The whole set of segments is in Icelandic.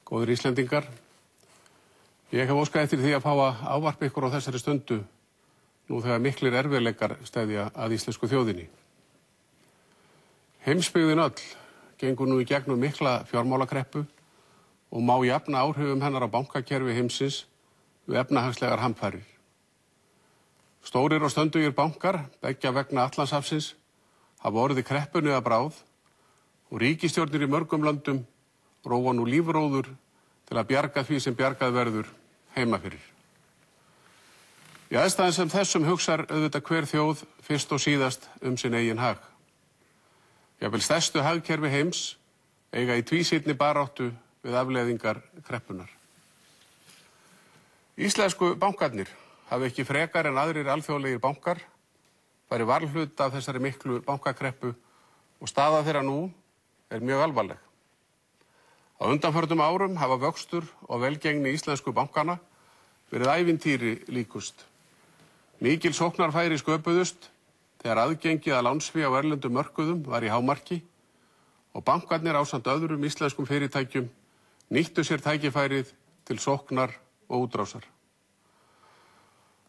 Góðir Íslendingar, ég hef óskað eftir því að fá að ávarpa ykkur á þessari stundu nú þegar miklir erfiðleikar steðja að íslensku þjóðinni. Heimsbyggðin öll gengur nú í gegnum mikla fjármálakreppu og má jafna áhrifum hennar á bankakerfi heimsins við efnahagslegar hamfarir. Stórir og stöndugir bankar, beggja vegna Atlantshafsins, hafa orðið kreppunni að bráð og ríkisstjórnir í mörgum löndum róa nú lífróður til að bjarga því sem bjargað verður heima fyrir. Í aðstæðum sem þessum hugsar auðvitað hver þjóð fyrst og síðast sinn eigin hag. Jafnvel stærstu hagkerfi heims eiga í tvísýnni baráttu við afleiðingar kreppunnar. Íslensku bankarnir hafa ekki frekar en aðrir alþjóðlegir bankar farið varhluta af þessari miklu bankakreppu og staða þeirra nú er mjög alvarleg. Á undanförnum árum hafa vöxtur og velgengni íslensku bankana verið ævintýri líkust. Mikil sóknarfæri sköpuðust þegar aðgengið að lánsfé á erlendum mörkuðum var í hámarki og bankarnir ásamt öðrum íslenskum fyrirtækjum nýttu sér tækifærið til sóknar og útrásar.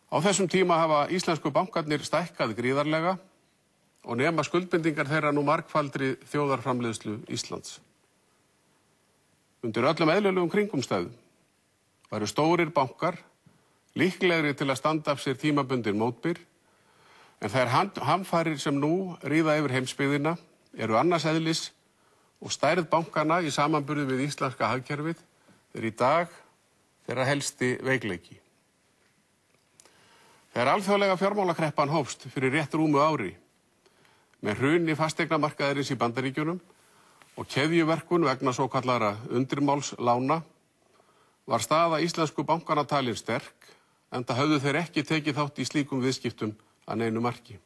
Á þessum tíma hafa íslensku bankarnir stækkað gríðarlega og nema skuldbindingar þeirra nú margfaldri þjóðarframleiðslu Íslands. Undir öllum eðlilegum kringumstæðum væru stórir bankar líklegri til að standa af sér tímabundin mótbyr, en þær hamfarir sem nú ríða yfir heimsbyggðina eru annars eðlis og stærð bankana í samanburði við íslenska hagkerfið er í dag þeirra helsti veikleiki. Þegar alþjóðlega fjármálakreppan hófst fyrir rétt rúmu ári, með hruni fasteignamarkaðarins í Bandaríkjunum og keðjuverkun vegna svokallara undirmálslána, var staða íslensku bankana talin sterk, enda höfðu þeir ekki tekið þátt í slíkum viðskiptum að neinu marki.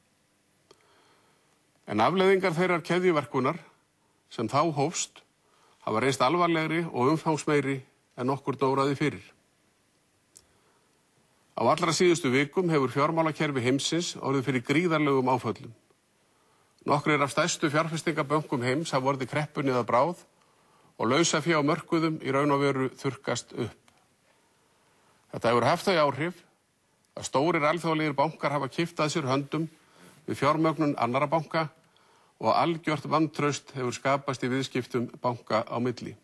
En afleiðingar þeirrar keðjuverkunar sem þá hófst hafa reynst alvarlegri og umfangsmeiri en okkur dóraði fyrir. Á allra síðustu vikum hefur fjármálakerfi heimsins orðið fyrir gríðarlegum áföllum. Nokkrir af stærstu fjárfestingabönkum heims hafa orðið kreppunni að bráð og lausafé á mörkuðum í raun og veru þurrkast upp. Þetta hefur haft þau áhrif að stórir alþjóðlegir bankar hafa kippt að sér höndum við fjármögnun annarra banka og algjört vantraust hefur skapast í viðskiptum banka á milli.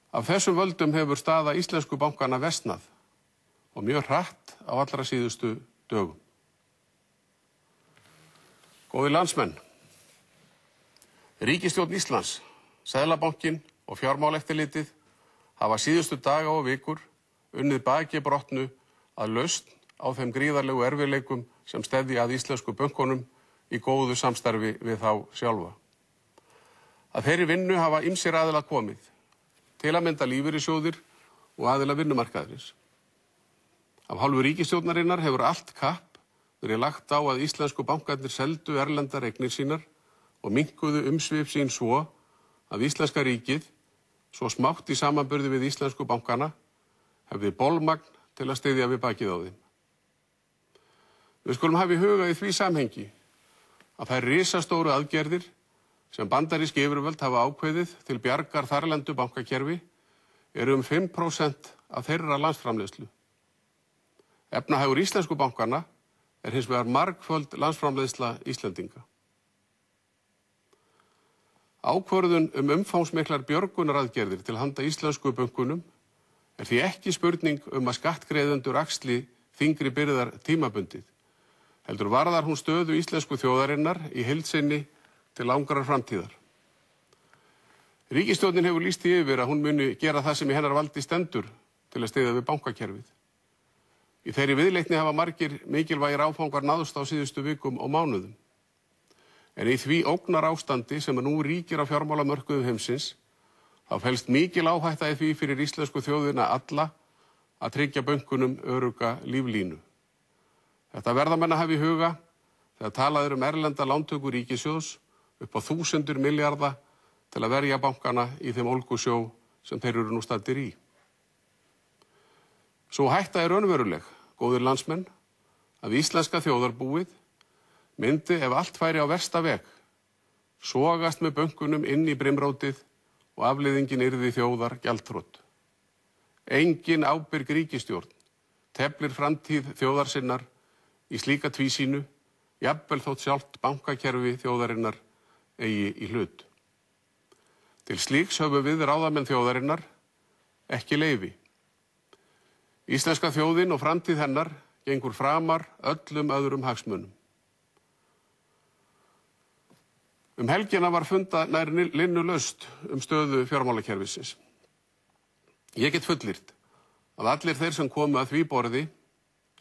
Af þessum völdum hefur staða íslensku bankana versnað og mjög hratt á allra síðustu dögum. Góðir landsmenn, ríkisstjórn Íslands, Seðlabankinn og Fjármálaeftirlitið hafa síðustu daga og vikur unnið baki brotnu að lausn á þeim gríðarlegu erfiðleikum sem steðja að íslensku bönkunum í góðu samstarfi við þá sjálfa. Að þeirri vinnu hafa ýmsir aðilar komið, til að mynda lífeyrissjóðir og aðilar vinnumarkaðarins. Af hálfu ríkisstjórnarinnar hefur allt kapp verið lagt á að íslensku bankarnir seldu erlendar eignir sínar og minnkuðu umsvif sín svo að íslenska ríkið, svo smátt í samanburði við íslensku bankana, hefði bolmagn til að styðja við bakið á þeim. Við skulum hafa í huga í því samhengi að þær risastóru aðgerðir sem bandarísk yfirvöld hafa ákveðið til bjargar þarlendu bankakerfi eru 5% af þeirra landsframleiðslu. Efnahagur íslensku bankana er hins vegar margföld landsframleiðsla Íslendinga. Ákvörðun umfangsmiklar björgunaraðgerðir til handa íslensku bönkunum er því ekki spurning að skattgreiðendur axli þyngri byrðar tímabundið, heldur varðar hún stöðu íslensku þjóðarinnar í heild sinni til langrar framtíðar. Ríkisstjórnin hefur lýst því yfir að hún muni gera það sem í hennar valdi stendur til að styðja við bankakerfið. Í þeirri viðleitni hafa margir mikilvægir áfangar náðust á síðustu vikum og mánuðum. En í því ógnar ástandi sem nú ríkir á fjármálamörkuðum heimsins, þá felst mikil áhætta í því fyrir íslensku þjóðina alla að tryggja bönkunum örugga líflínu. Þetta verða menn að hafa í huga þegar talað er erlenda lántöku ríkissjóðs upp á 1000 milljarða til að verja bankana í þeim ólgusjó sem þeir eru nú staddir í. Sú hætta er raunveruleg, góðir landsmenn, að íslenska þjóðarbúið myndi ef allt færi á versta veg sogast með bönkunum inn í brimrótið og afleiðingin yrði þjóðar gjaldþrot. Engin ábyrg ríkisstjórn teflir framtíð þjóðar sinnar í slíka tvísýnu, jafnvel þótt sjálft bankakerfi þjóðarinnar eigi í hlut. Til slíks höfum við ráðamenn þjóðarinnar ekki leyfi. Íslenska þjóðin og framtíð hennar gengur framar öllum öðrum hagsmunum. Helgina var fundað nær linnulaust stöðu fjármálakerfisins. Ég get fullyrt að allir þeir sem komu að því borði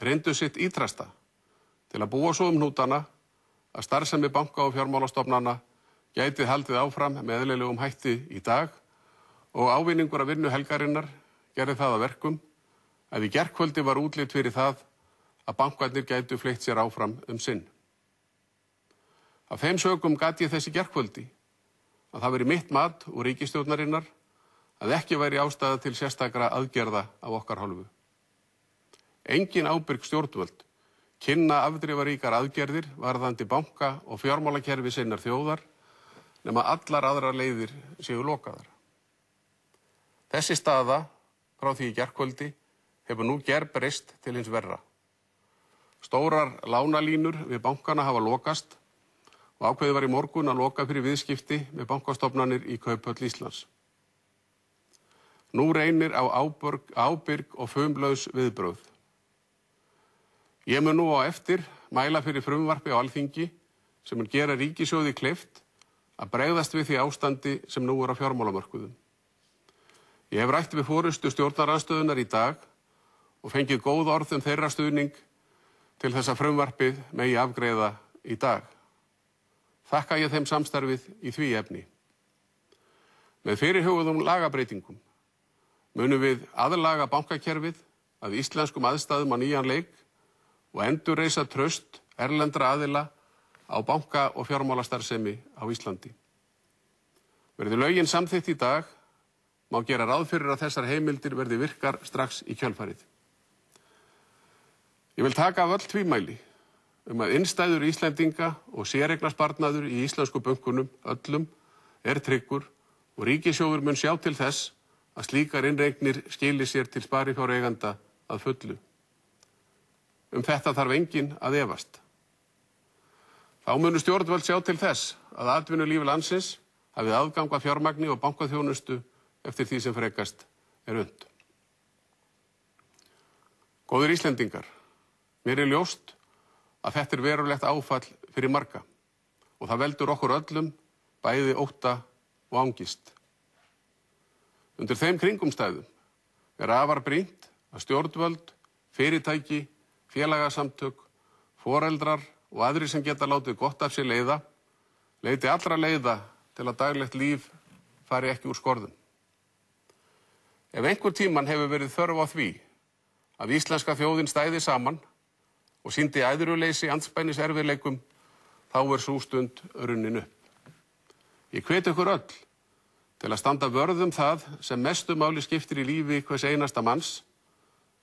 reyndu sitt ýtrasta til að búa svo hnútana að starfsemi banka og fjármálastofnana gæti haldið áfram með eðlilegum hætti í dag og ávinningur af vinnu helgarinnar gerði það að verkum að í gærkvöldi var útlit fyrir það að bankarnir gætu fleytt sér áfram sinn. Af þeim sökum gat ég þess í gærkvöldi að það veri mitt mat úr ríkisstjórnarinnar að ekki væri ástæða til sérstakra aðgerða af okkar hálfu. Engin ábyrg stjórnvöld kynna afdrifaríkar aðgerðir varðandi banka og fjármálakerfi sinnar þjóðar nema allar aðrar leiðir séu lokaðar. Þessi staða frá því í gærkvöldi hefur nú gerbreyst til hins verra. Stórar lánalínur við bankana hafa lokast og ákveðið var í morgun að loka fyrir viðskipti með bankastofnanir í Kauphöll Íslands. Nú reynir á ábyrg og fumlaus viðbrögð. Ég mun nú á eftir mæla fyrir frumvarpi á Alþingi sem mun gera ríkissjóði kleift að bregðast við því ástandi sem nú á fjármálamörkuðum. Ég hef rætt við forystu stjórnarandstöðunnar í dag og fengið góð orð þeirra stuðning til þess að frumvarpið megi afgreiða í dag. Þakka ég þeim samstarfið í því efni. Með fyrirhuguðum lagabreitingum munum við aðlaga bankakerfið að íslenskum aðstæðum á nýjan leik og endurreisa traust erlendra aðila á banka- og fjármálastarfsemi á Íslandi. Verði lögin samþykkt í dag, má gera ráð fyrir að þessar heimildir verði virkar strax í kjölfarið. Ég vil taka af öll tvímæli að innstæður Íslendinga og séreignarsparnaður í íslensku bönkunum öllum tryggur og ríkissjóður mun sjá til þess að slíkar innreignir skili sér til sparifjáreiganda að fullu. Þetta þarf enginn að efast. Þá munu stjórnvöld sjá til þess að atvinnulíf landsins hafi aðgang að fjármagni og bankaþjónustu eftir því sem frekast unnt. Góðir Íslendingar, mér ljóst að þetta verulegt áfall fyrir marga og það veldur okkur öllum bæði ótta og angist. Undir þeim kringumstæðum afar brýnt að stjórnvöld, fyrirtæki, félagasamtök, foreldrar og aðrir sem geta látið gott af sér leiða, leiti allra leiða til að daglegt líf fari ekki úr skorðum. Ef einhver tímann hefur verið þörf á því að íslenska þjóðin stæði saman og sýndi æðruleysi andspænis erfiðleikum, þá sú stund runnin upp. Ég hvet ykkur öll til að standa vörð það sem mestu máli skiptir í lífi hvers einasta manns,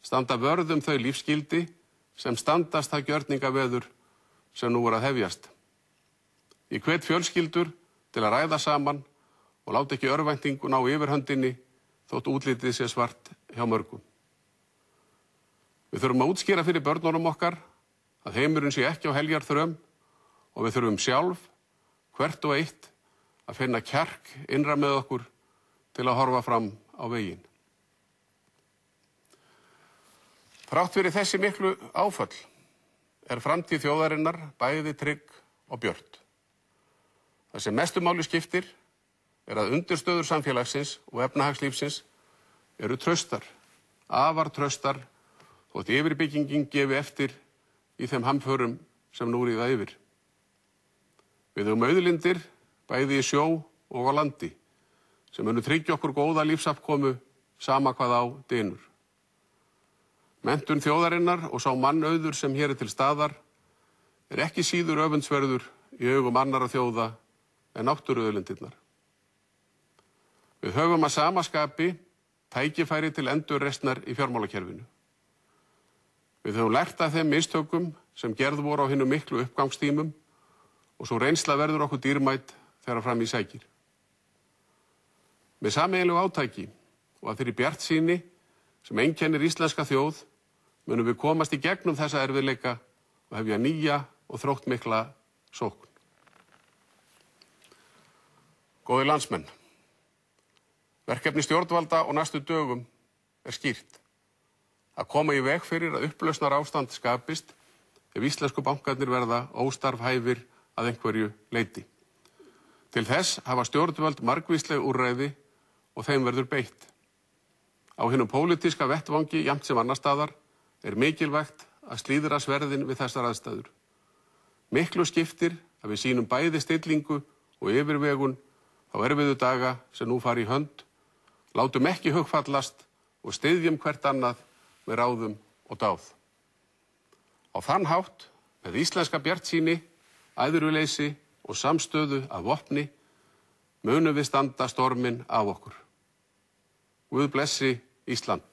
standa vörð þau lífsgildi sem standast það gjörningaveður sem nú að hefjast. Ég hvet fjölskyldur til að ræða saman og láta ekki örvæntingun á yfirhöndinni þótt útlitið sé svart hjá mörgum. Við þurfum að útskýra fyrir börnunum okkar að heimurinn sé ekki á heljarþröm og við þurfum sjálf, hvert og eitt, að finna kjark innra með okkur til að horfa fram á veginn. Þrátt fyrir þessi miklu áföll framtíð þjóðarinnar bæði trygg og björt. Það sem mestu máli skiptir að undirstöður samfélagsins og efnahagslífsins traustar, afar traustar, þótt yfirbyggingin gefi eftir í þeim hamförum sem nú ríða yfir. Við höfum auðlindir bæði í sjó og á landi sem munu tryggja okkur góða lífsafkomu sama hvað á dynur. Menntun þjóðarinnar og sá mannauður sem hér til staðar ekki síður öfundsverður í augum annarra þjóða en náttúruauðlindirnar. Við höfum að sama skapi tækifæri til endurreisnar í fjármálakerfinu. Við höfum lært af þeim mistökum sem gerð voru á hinum miklu uppgangstímum og svo reynsla verður okkur dýrmæt þegar fram í sækir. Með sameiginlegu átaki og að þeirri bjartsýni sem einkennir íslenska þjóð munum við komast í gegnum þessa erfiðleika og hefja nýja og þróttmikla sókn. Góðir landsmenn, verkefni stjórnvalda og næstu dögum er skýrt. Að koma í veg fyrir að upplausnar ástand skapist ef íslensku bankarnir verða óstarfhæfir að einhverju leyti. Til þess hafa stjórnvöld margvísleg úrræði og þeim verður beitt. Á hinum pólitíska vettvangi jafnt sem annar staðar er mikilvægt að slíðra sverðin við þessar aðstæður. Miklu skiptir að við sýnum bæði stillingu og yfirvegun á erfiðu daga sem nú fara í hönd, látum ekki hugfallast og styðjum hvert annað með ráðum og dáð. Á þann hátt, með íslenska bjartsýni, æðruleysi og samstöðu að vopni, munum við standa storminn af okkur. Guð blessi Ísland.